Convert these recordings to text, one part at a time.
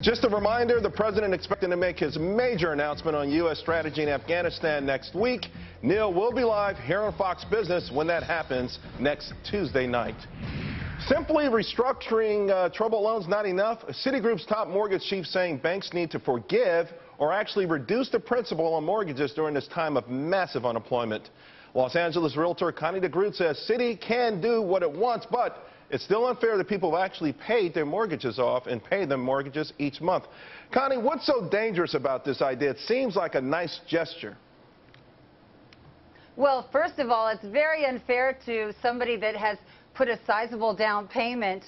Just a reminder, the president expecting to make his major announcement on U.S. strategy in Afghanistan next week. Neil will be live here on Fox Business when that happens next Tuesday night. Simply restructuring troubled loans not enough. Citigroup's top mortgage chief saying banks need to forgive or actually reduce the principal on mortgages during this time of massive unemployment. Los Angeles realtor Connie De Groot says Citi can do what it wants, but it's still unfair that people have actually paid their mortgages off and pay them mortgages each month. Connie, what's so dangerous about this idea? It seems like a nice gesture. Well, first of all, it's very unfair to somebody that has put a sizable down payment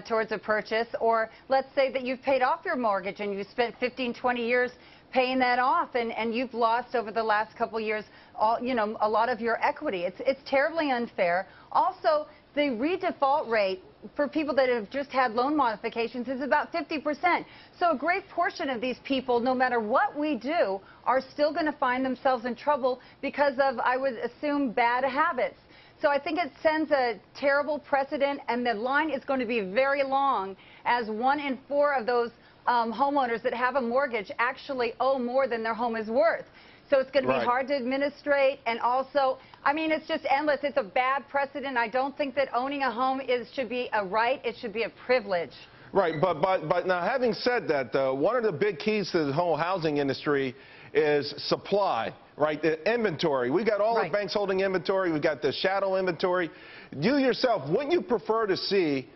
towards a purchase, or let's say that you've paid off your mortgage and you spent 15, 20 years paying that off, and you've lost over the last couple years a lot of your equity. It's terribly unfair. Also, the redefault rate for people that have just had loan modifications is about 50%. So a great portion of these people, no matter what we do, are still going to find themselves in trouble because of, I would assume, bad habits. So I think it sends a terrible precedent, and the line is going to be very long, as 1 in 4 of those homeowners that have a mortgage actually owe more than their home is worth. So it's going to be hard to administrate, and also, I mean, it's just endless. It's a bad precedent. I don't think that owning a home should be a right. It should be a privilege. Right, but now, having said that, one of the big keys to the whole housing industry is supply, right? The inventory. We got all the banks holding inventory. We got the shadow inventory. You yourself, wouldn't you prefer to see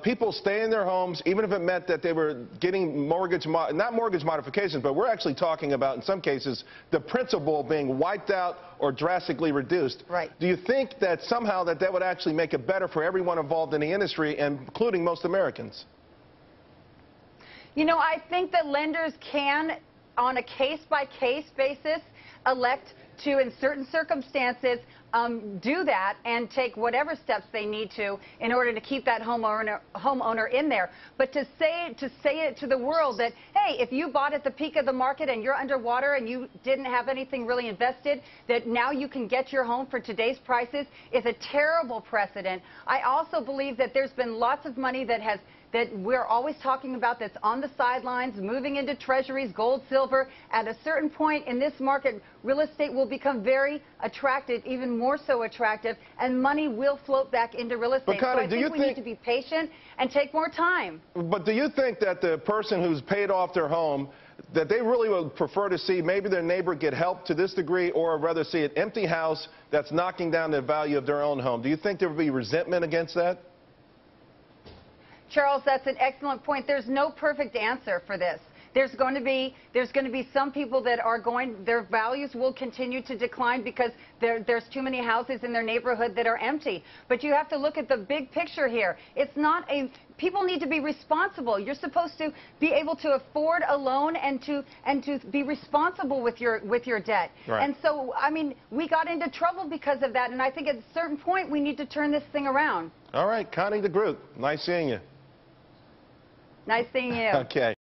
people stay in their homes, even if it meant that they were getting not mortgage modifications, but we're actually talking about, in some cases, the principal being wiped out or drastically reduced? Right. Do you think that somehow that would actually make it better for everyone involved in the industry, including most Americans? You know, I think that lenders can, on a case-by-case basis, elect to, in certain circumstances, do that and take whatever steps they need to in order to keep that homeowner in there. But to say it to the world that, hey, if you bought at the peak of the market and you're underwater and you didn't have anything really invested, that now you can get your home for today's prices, is a terrible precedent. I also believe that there's been lots of money that we're always talking about that's on the sidelines, moving into treasuries, gold, silver. At a certain point in this market, real estate will become very attractive, even more so attractive, and money will float back into real estate. But Connie, so I think we need to be patient and take more time. But do you think that the person who's paid off their home, that they really would prefer to see maybe their neighbor get help to this degree, or rather see an empty house that's knocking down the value of their own home? Do you think there would be resentment against that? Charles, that's an excellent point. There's no perfect answer for this. There's going to be some people that are their values will continue to decline because there's too many houses in their neighborhood that are empty. But you have to look at the big picture here. It's not people need to be responsible. You're supposed to be able to afford a loan and to be responsible with your debt. Right. And so, I mean, we got into trouble because of that, and I think at a certain point we need to turn this thing around. All right, Connie De Groot, nice seeing you. Nice seeing you. Okay.